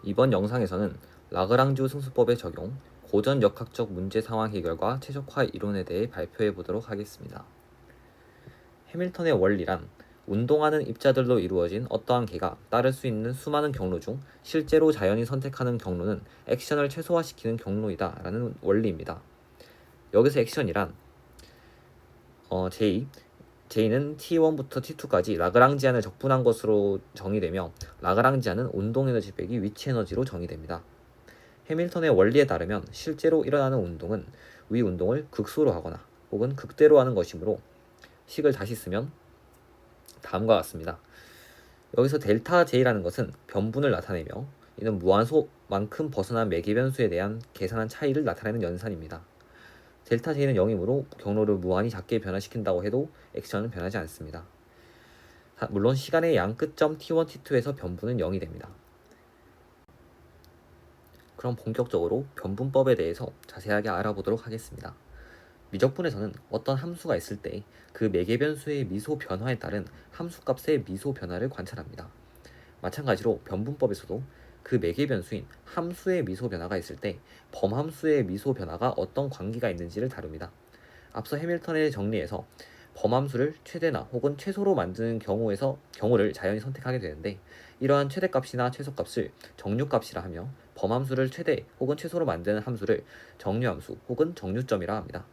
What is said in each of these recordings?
이번 영상에서는 라그랑쥬 승수법의 적용, 고전 역학적 문제 상황 해결과 최적화 이론에 대해 발표해 보도록 하겠습니다. 해밀턴의 원리란 운동하는 입자들로 이루어진 어떠한 개가 따를 수 있는 수많은 경로 중 실제로 자연이 선택하는 경로는 액션을 최소화시키는 경로이다 라는 원리입니다. 여기서 액션이란 J는 T1부터 T2까지 라그랑지안을 적분한 것으로 정의되며 라그랑지안은 운동에너지 빼기 위치에너지로 정의됩니다. 해밀턴의 원리에 따르면 실제로 일어나는 운동은 위 운동을 극소로 하거나 혹은 극대로 하는 것이므로 식을 다시 쓰면 다음과 같습니다. 여기서 델타 J라는 것은 변분을 나타내며 이는 무한소만큼 벗어난 매개변수에 대한 계산한 차이를 나타내는 연산입니다. 델타 J는 0이므로 경로를 무한히 작게 변화시킨다고 해도 액션은 변하지 않습니다. 물론 시간의 양 끝점 T1, T2에서 변분은 0이 됩니다. 그럼 본격적으로 변분법에 대해서 자세하게 알아보도록 하겠습니다. 미적분에서는 어떤 함수가 있을 때 그 매개변수의 미소 변화에 따른 함수값의 미소 변화를 관찰합니다. 마찬가지로 변분법에서도 그 매개변수인 함수의 미소 변화가 있을 때 범함수의 미소 변화가 어떤 관계가 있는지를 다룹니다. 앞서 해밀턴의 정리에서 범함수를 최대나 혹은 최소로 만드는 경우를 자연히 선택하게 되는데 이러한 최대값이나 최소값을 정류값이라 하며 범함수를 최대 혹은 최소로 만드는 함수를 정류함수 혹은 정류점이라 합니다.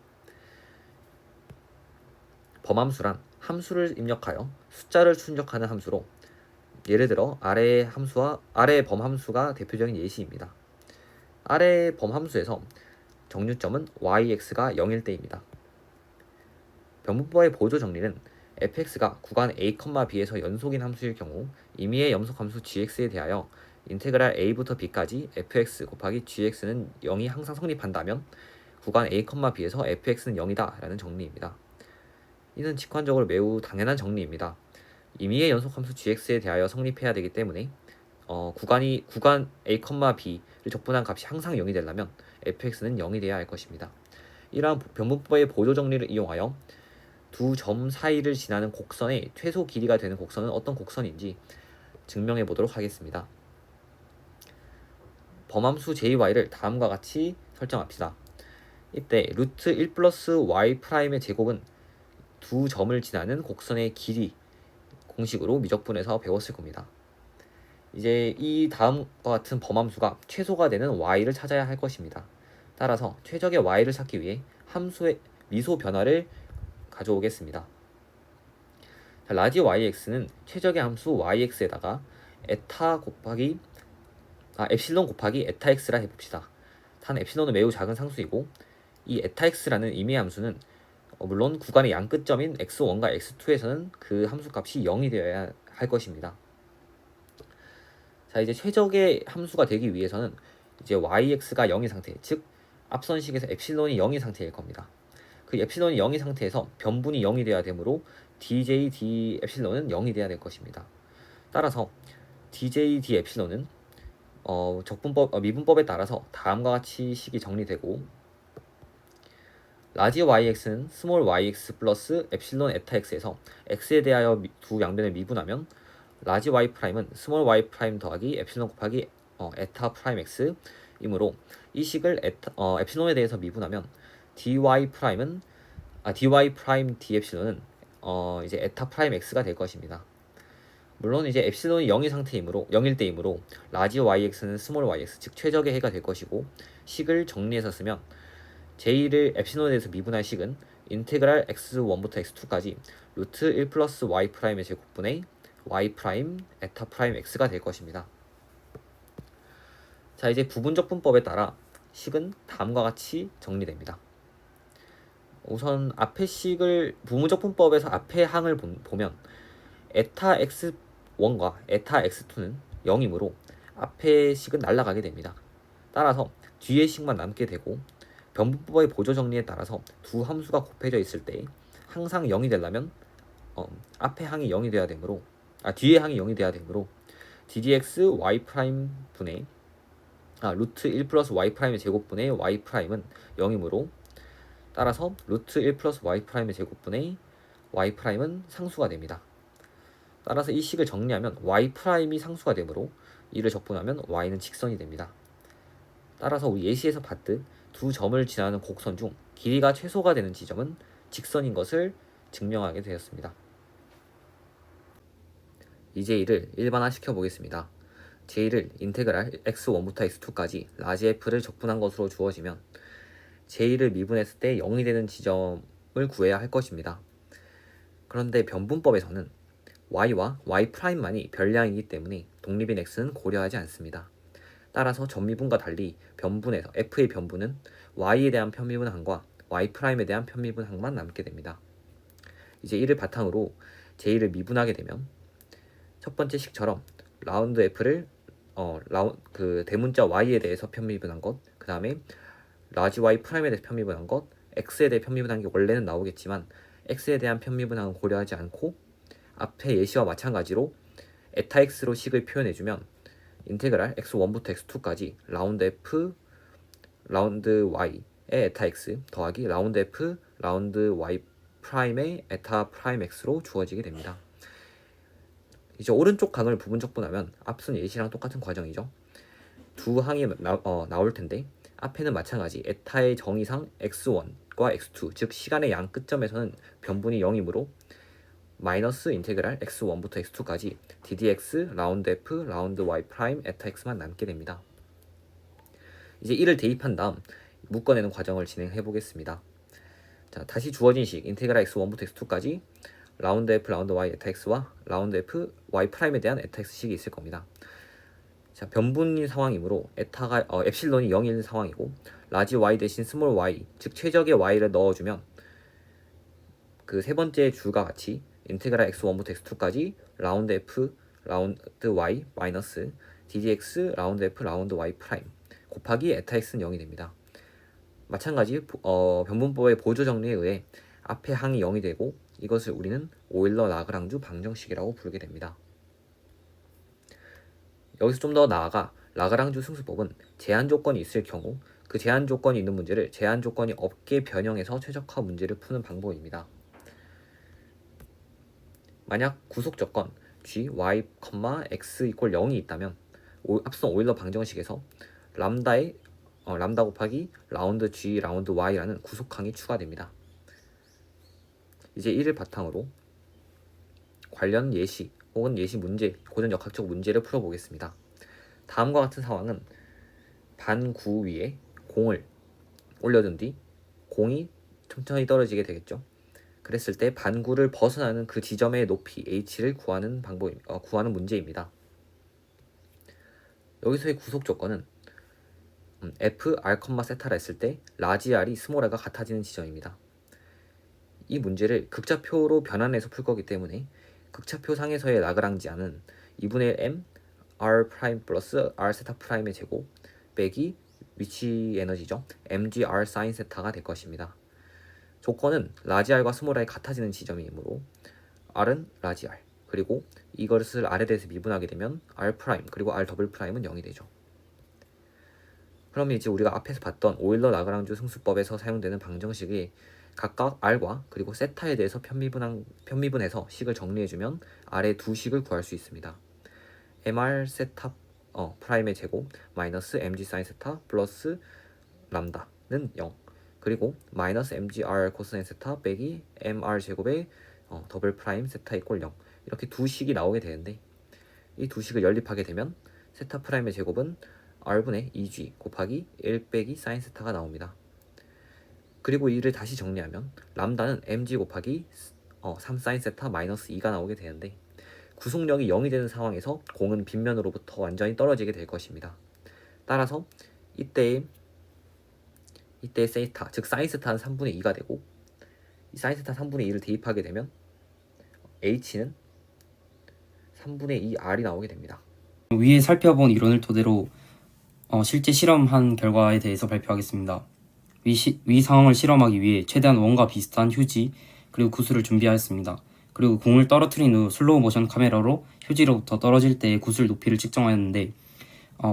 범함수란 함수를 입력하여 숫자를 출력하는 함수로 예를 들어 아래의 범함수가 대표적인 예시입니다. 아래의 범함수에서 정류점은 yx가 0일 때입니다. 변분법의 보조 정리는 fx가 구간 a, b에서 연속인 함수일 경우 임의의 염속함수 gx에 대하여 인테그랄 a부터 b까지 fx 곱하기 gx는 0이 항상 성립한다면 구간 a, b에서 fx는 0이다 라는 정리입니다. 이는 직관적으로 매우 당연한 정리입니다. 임의의 연속함수 gx에 대하여 성립해야 되기 때문에 구간 a, b를 적분한 값이 항상 0이 되려면 fx는 0이 되어야 할 것입니다. 이러한 변분법의 보조 정리를 이용하여 두 점 사이를 지나는 곡선의 최소 길이가 되는 곡선은 어떤 곡선인지 증명해 보도록 하겠습니다. 범함수 JY를 다음과 같이 설정합시다. 이때 루트 1 플러스 Y'의 제곱은 두 점을 지나는 곡선의 길이 공식으로 미적분에서 배웠을 겁니다. 이제 이 다음과 같은 범함수가 최소가 되는 Y를 찾아야 할 것입니다. 따라서 최적의 Y를 찾기 위해 함수의 미소 변화를 가져오겠습니다. 자, 라지 yx는 최적의 함수 yx에다가 엡실론 곱하기 에타 x라 해봅시다. 단 엡실론은 매우 작은 상수이고 이 에타 x라는 임의 함수는 물론 구간의 양 끝점인 x1과 x2에서는 그 함수값이 0이 되어야 할 것입니다. 자, 이제 최적의 함수가 되기 위해서는 이제 yx가 0인 상태, 즉 앞선 식에서 엡실론이 0인 상태일 겁니다. 그 엡실론이 0인 상태에서 변분이 0이 돼야 되므로 dj d 엡실론은 0이 돼야 될 것입니다. 따라서 dj d 엡실론은 미분법에 따라서 다음과 같이 식이 정리되고 라지 yx는 스몰 yx 플러스 엡실론 에타 x에서 x에 대하여 두 양변을 미분하면 라지 y'은 스몰 y' 더하기 엡실론 곱하기 에타 프라임 x 이므로 이 식을 엡실론에 대해서 미분하면 dy 프라임 d 엡실론은 이제 에타 프라임 x가 될 것입니다. 물론 이제 엡실론이 0일 때이므로 라지 yx는 스몰 yx 즉 최적의 해가 될 것이고 식을 정리해서 쓰면 j를 엡실론에 대해서 미분할 식은 인테그랄 x1부터 x2까지 루트 1 플러스 y'의 제곱분의 y 프라임 에타 프라임 x가 될 것입니다. 자, 이제 부분적분법에 따라 식은 다음과 같이 정리됩니다. 우선 앞의 식을 부분적분법에서 앞의 항을 보면 에타 x1과 에타 x2는 0이므로 앞의 식은 날아가게 됩니다. 따라서 뒤의 식만 남게 되고 변분법의 보조 정리에 따라서 두 함수가 곱해져 있을 때 항상 0이 되려면 앞의 항이 0이 돼야 되므로 뒤의 항이 0이 돼야 되므로 ddx y 분의 루트 1 플러스 y' 제곱분의 y'은 0이므로 따라서 루트 1 플러스 y'의 제곱분의 y'은 상수가 됩니다. 따라서 이 식을 정리하면 y'이 상수가 되므로 이를 적분하면 y는 직선이 됩니다. 따라서 우리 예시에서 봤듯 두 점을 지나는 곡선 중 길이가 최소가 되는 지점은 직선인 것을 증명하게 되었습니다. 이제 이를 일반화시켜 보겠습니다. j1을 인테그랄 x1부터 x2까지 라지 f를 적분한 것으로 주어지면 j1을 미분했을 때 0이 되는 지점을 구해야 할 것입니다. 그런데 변분법에서는 y와 y'만이 별량이기 때문에 독립인 x는 고려하지 않습니다. 따라서 전미분과 달리 변분에서 f의 변분은 y에 대한 편미분항과 y'에 대한 편미분항만 남게 됩니다. 이제 이를 바탕으로 j1을 미분하게 되면 첫 번째 식처럼 라운드 f를 대문자 y에 대해서 편미분한 것, 그 다음에 라지 y 프라임에 대해서 편미분한 것, x에 대해 편미분한 게 원래는 나오겠지만 x에 대한 편미분항은 고려하지 않고 앞에 예시와 마찬가지로 에타 x로 식을 표현해주면 인테그랄 x1부터 x2까지 라운드 f 라운드 y의 에타 x 더하기 라운드 f 라운드 y 프라임의 에타 프라임 x로 주어지게 됩니다. 이제 오른쪽 강을 부분 적분하면 앞선 예시랑 똑같은 과정이죠. 두 항이 나올 텐데 앞에는 마찬가지 에타의 정의상 x1과 x2 즉 시간의 양 끝점에서는 변분이 0이므로 마이너스 인테그랄 x1부터 x2까지 ddx 라운드 f 라운드 y 프라임 에타 x만 남게 됩니다. 이제 이를 대입한 다음 묶어내는 과정을 진행해 보겠습니다. 자, 다시 주어진 식 인테그랄 x1부터 x2까지 라운드 f 라운드 y 에타 x와 라운드 f y 프라임에 대한 에타 x식이 있을 겁니다. 자, 변분인 상황이므로 에타가 엡실론이 0인 상황이고 라지 y 대신 스몰 y 즉 최적의 y를 넣어주면 그 세 번째 줄과 같이 인테그랄 x1부터 x2까지 라운드 f 라운드 y 마이너스 ddx 라운드 f 라운드 y 프라임 곱하기 에타 x는 0이 됩니다. 마찬가지 변분법의 보조 정리에 의해 앞에 항이 0이 되고 이것을 우리는 오일러 라그랑주 방정식이라고 부르게 됩니다. 여기서 좀 더 나아가 라그랑주 승수법은 제한 조건이 있을 경우 그 제한 조건이 있는 문제를 제한 조건이 없게 변형해서 최적화 문제를 푸는 방법입니다. 만약 구속 조건 g, y, x = 0이 있다면 앞선 오일러 방정식에서 람다 곱하기 라운드 g, 라운드 y라는 구속항이 추가됩니다. 이제 이를 바탕으로 관련 예시 혹은 예시 문제, 고전 역학적 문제를 풀어보겠습니다. 다음과 같은 상황은 반구 위에 공을 올려둔 뒤 공이 천천히 떨어지게 되겠죠. 그랬을 때 반구를 벗어나는 그 지점의 높이 h를 구하는 문제입니다. 여기서의 구속 조건은 f, r, 세타라 했을 때 라지 r이 스몰 r과 같아지는 지점입니다. 이 문제를 극좌표로 변환해서 풀 거기 때문에 극좌표 상에서의 라그랑지안은 2분의 1 m r 프라임 플러스 r 세타 프라임의 제곱 빼기 위치 에너지죠. mg r 사인 세타가 될 것입니다. 조건은 라지 r과 스몰 r이 같아지는 지점이므로 r은 라지 r 그리고 이것을 r에 대해서 미분하게 되면 r 프라임 그리고 r 더블 프라임은 0이 되죠. 그러면 이제 우리가 앞에서 봤던 오일러 라그랑주 승수법에서 사용되는 방정식이 각각 r과 그리고 세타에 대해서 편미분해서 식을 정리해주면 r의 두 식을 구할 수 있습니다. mr 세타 프라임의 제곱 마이너스 mg 사인 세타 플러스 람다는 0 그리고 마이너스 mgr 코사인 세타 빼기 mr 제곱의 더블 프라임 세타 이꼴 0 이렇게 두 식이 나오게 되는데 이 두 식을 연립하게 되면 세타 프라임의 제곱은 r분의 2g 곱하기 1 빼기 사인 세타가 나옵니다. 그리고 이를 다시 정리하면 람다는 mg 곱하기 3 사인 세타 마이너스 2가 나오게 되는데 구속력이 0이 되는 상황에서 공은 빗면으로부터 완전히 떨어지게 될 것입니다. 따라서 이때의 세타 즉 사인 세타는 3분의 2가 되고 이 사인 세타 3분의 2를 대입하게 되면 h는 3분의 2r이 나오게 됩니다. 위에 살펴본 이론을 토대로 실제 실험한 결과에 대해서 발표하겠습니다. 위 상황을 실험하기 위해 최대한 원과 비슷한 휴지 그리고 구슬을 준비하였습니다. 그리고 공을 떨어뜨린 후 슬로우 모션 카메라로 휴지로부터 떨어질 때의 구슬 높이를 측정하였는데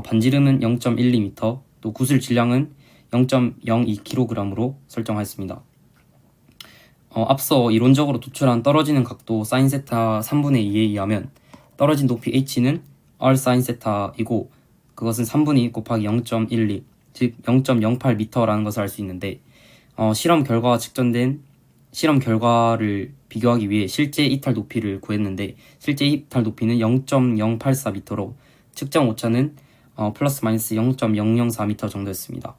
반지름은 0.12m, 또 구슬 질량은 0.02kg으로 설정하였습니다. 앞서 이론적으로 도출한 떨어지는 각도 사인 세타 3분의 2에 의하면 떨어진 높이 h는 R 사인 세타이고 그것은 3분의 2 곱하기 0.12 즉 0.08m라는 것을 알 수 있는데 실험 결과와 측정된 실험 결과를 비교하기 위해 실제 이탈 높이를 구했는데 실제 이탈 높이는 0.084m로 측정 오차는 플러스 마이너스 0.004m 정도였습니다.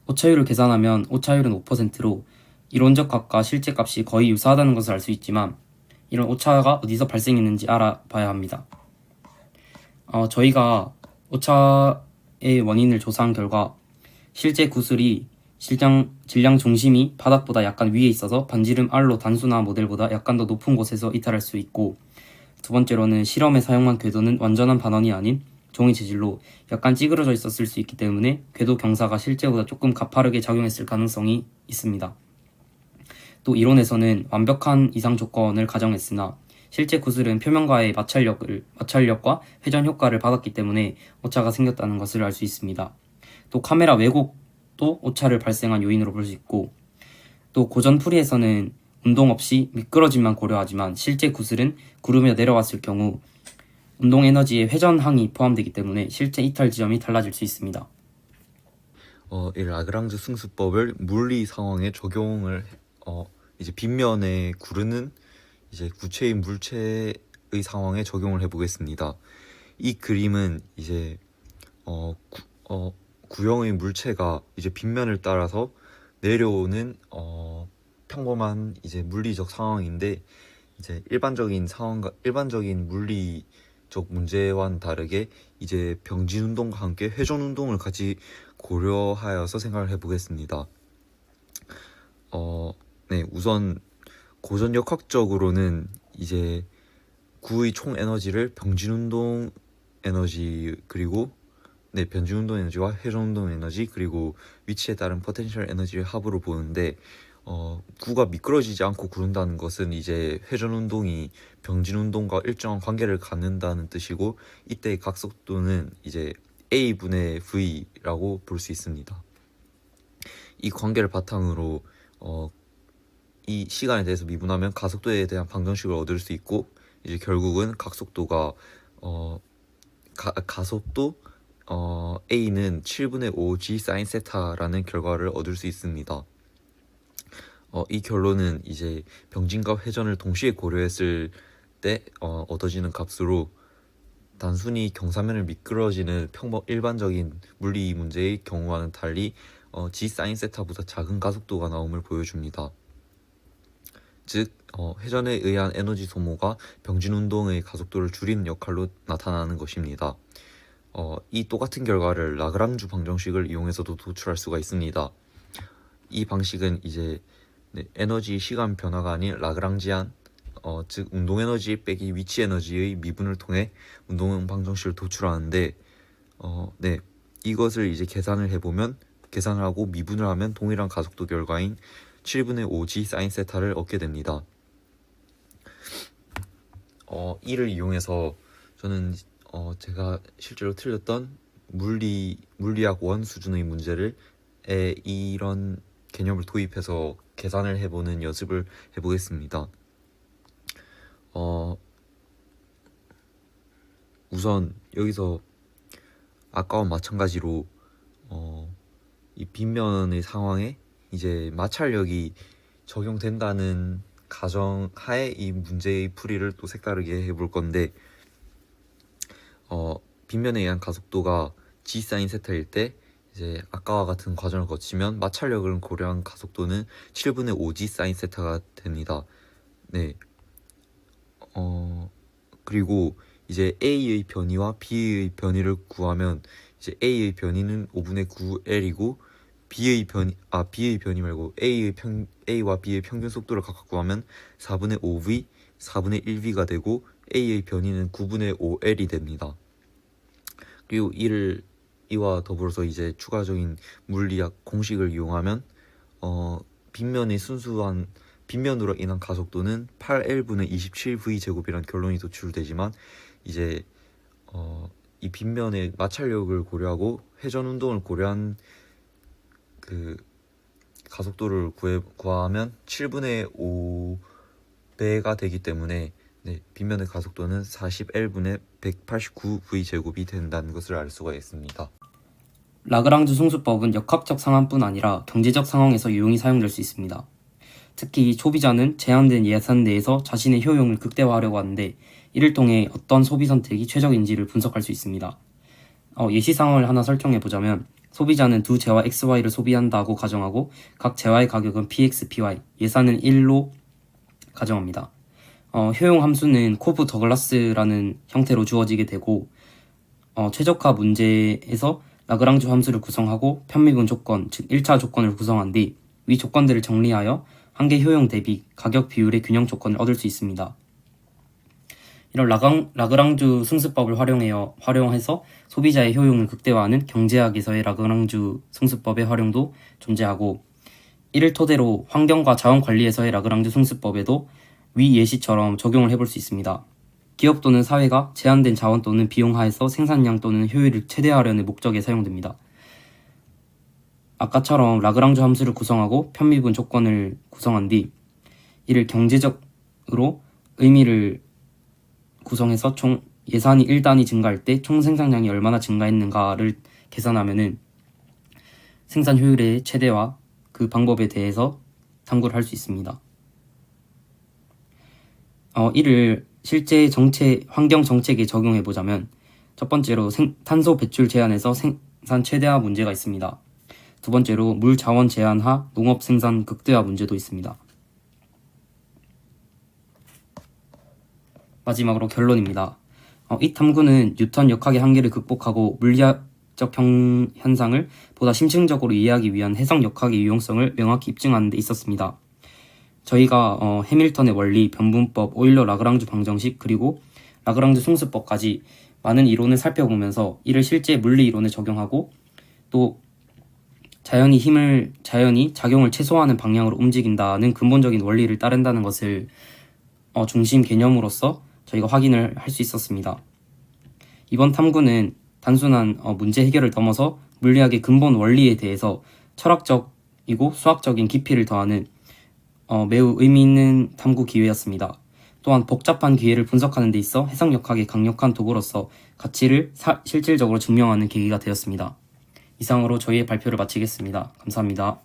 오차율을 계산하면 오차율은 5%로 이론적 값과 실제 값이 거의 유사하다는 것을 알 수 있지만 이런 오차가 어디서 발생했는지 알아봐야 합니다. 저희가 오차의 원인을 조사한 결과 실제 구슬이 질량 중심이 바닥보다 약간 위에 있어서 반지름 R로 단순화 모델보다 약간 더 높은 곳에서 이탈할 수 있고, 두 번째로는 실험에 사용한 궤도는 완전한 반원이 아닌 종이 재질로 약간 찌그러져 있었을 수 있기 때문에 궤도 경사가 실제보다 조금 가파르게 작용했을 가능성이 있습니다. 또 이론에서는 완벽한 이상 조건을 가정했으나 실제 구슬은 표면과의 마찰력과 회전 효과를 받았기 때문에 오차가 생겼다는 것을 알 수 있습니다. 또 카메라 왜곡도 오차를 발생한 요인으로 볼 수 있고, 또 고전 풀이에서는 운동 없이 미끄러짐만 고려하지만 실제 구슬은 구르며 내려왔을 경우 운동 에너지의 회전항이 포함되기 때문에 실제 이탈 지점이 달라질 수 있습니다. 이 라그랑즈 승수법을 물리 상황에 적용을 이제 빗면에 구르는 이제 구체인 물체의 상황에 적용을 해보겠습니다. 이 그림은 이제 구형의 물체가 이제 빗면을 따라서 내려오는 평범한 이제 물리적 상황인데, 이제 일반적인 물리적 문제와는 다르게 이제 병진 운동과 함께 회전 운동을 같이 고려하여서 생각을 해보겠습니다. 네, 우선 고전 역학적으로는 이제 구의 총 에너지를 병진 운동 에너지 그리고 변진 운동 에너지와 회전 운동 에너지 그리고 위치에 따른 포텐셜 에너지를 합으로 보는데, 구가 미끄러지지 않고 구른다는 것은 이제 회전 운동이 병진 운동과 일정한 관계를 갖는다는 뜻이고, 이때의 각속도는 이제 A분의 V라고 볼 수 있습니다. 이 관계를 바탕으로 이 시간에 대해서 미분하면 가속도에 대한 방정식을 얻을 수 있고, 이제 결국은 각속도가 가속도 A는 7분의 5 G 사인 세타라는 결과를 얻을 수 있습니다. 이 결론은 이제 병진과 회전을 동시에 고려했을 때 얻어지는 값으로 단순히 경사면을 미끄러지는 일반적인 물리 문제의 경우와는 달리 G 사인 세타보다 작은 가속도가 나옴을 보여줍니다. 즉 회전에 의한 에너지 소모가 병진 운동의 가속도를 줄이는 역할로 나타나는 것입니다. 이 똑같은 결과를 라그랑주 방정식을 이용해서도 도출할 수가 있습니다. 이 방식은 이제 에너지 시간 변화가 아닌 라그랑지안 즉 운동 에너지 빼기 위치 에너지의 미분을 통해 운동 방정식을 도출하는데, 이것을 이제 계산을 하고 미분을 하면 동일한 가속도 결과인 7분의 5g 사인 세타를 얻게 됩니다. 이를 이용해서 저는 제가 실제로 틀렸던 물리학 1 수준의 문제를 이런 개념을 도입해서 계산을 해보는 연습을 해보겠습니다. 우선 여기서 아까와 마찬가지로 이 빗면의 상황에 이제 마찰력이 적용된다는 가정하에 이 문제의 풀이를 또 색다르게 해볼 건데, 빗면에 의한 가속도가 g 사인 세타일 때 이제 아까와 같은 과정을 거치면 마찰력을 고려한 가속도는 7분의 5g 사인 세타가 됩니다. 네. 그리고 이제 A의 변이와 B의 변이를 구하면 이제 A의 변이는 5분의 9L이고 B의 변이 말고 A와 B의 평균 속도를 각각 구하면 4분의 5V, 4분의 1V가 되고 A의 변이는 9분의 5L이 됩니다. 그리고 이와 더불어서 이제 추가적인 물리학 공식을 이용하면 빗면으로 인한 가속도는 8L분의 27V 제곱이라는 결론이 도출되지만, 이제 이 빗면의 마찰력을 고려하고 회전 운동을 고려한 그 가속도를 구하면 7분의 5배가 되기 때문에 네, 빗면의 가속도는 40L분의 189V제곱이 된다는 것을 알 수가 있습니다. 라그랑주 승수법은 역학적 상황뿐 아니라 경제적 상황에서 유용히 사용될 수 있습니다. 특히 소비자는 제한된 예산 내에서 자신의 효용을 극대화하려고 하는데 이를 통해 어떤 소비 선택이 최적인지를 분석할 수 있습니다. 예시 상황을 하나 설정해 보자면 소비자는 두 재화 XY를 소비한다고 가정하고 각 재화의 가격은 PX, PY, 예산은 1로 가정합니다. 효용 함수는 코브 더글라스라는 형태로 주어지게 되고 최적화 문제에서 라그랑주 함수를 구성하고 편미분 조건, 즉 1차 조건을 구성한 뒤 위 조건들을 정리하여 한계 효용 대비 가격 비율의 균형 조건을 얻을 수 있습니다. 이런 라그랑주 승수법을 활용해서 소비자의 효용을 극대화하는 경제학에서의 라그랑주 승수법의 활용도 존재하고 이를 토대로 환경과 자원 관리에서의 라그랑주 승수법에도 위 예시처럼 적용을 해볼 수 있습니다. 기업 또는 사회가 제한된 자원 또는 비용 하에서 생산량 또는 효율을 최대화하려는 목적에 사용됩니다. 아까처럼 라그랑주 함수를 구성하고 편미분 조건을 구성한 뒤 이를 경제적으로 의미를 구성해서 총 예산이 1단위 증가할 때 총 생산량이 얼마나 증가했는가를 계산하면은 생산 효율의 최대화 그 방법에 대해서 탐구를 할 수 있습니다. 이를 실제 환경 정책에 적용해 보자면 첫 번째로 탄소 배출 제한에서 생산 최대화 문제가 있습니다. 두 번째로 물 자원 제한하 농업 생산 극대화 문제도 있습니다. 마지막으로 결론입니다. 이 탐구는 뉴턴 역학의 한계를 극복하고 물리학적 현상을 보다 심층적으로 이해하기 위한 해석 역학의 유용성을 명확히 입증하는 데 있었습니다. 저희가 해밀턴의 원리, 변분법, 오일러 라그랑주 방정식, 그리고 라그랑주 승수법까지 많은 이론을 살펴보면서 이를 실제 물리 이론에 적용하고 또 자연이 작용을 최소화하는 방향으로 움직인다는 근본적인 원리를 따른다는 것을 중심 개념으로서 저희가 확인을 할 수 있었습니다. 이번 탐구는 단순한 문제 해결을 넘어서 물리학의 근본 원리에 대해서 철학적이고 수학적인 깊이를 더하는 매우 의미 있는 탐구 기회였습니다. 또한 복잡한 기회를 분석하는 데 있어 해석역학의 강력한 도구로서 가치를 실질적으로 증명하는 계기가 되었습니다. 이상으로 저희의 발표를 마치겠습니다. 감사합니다.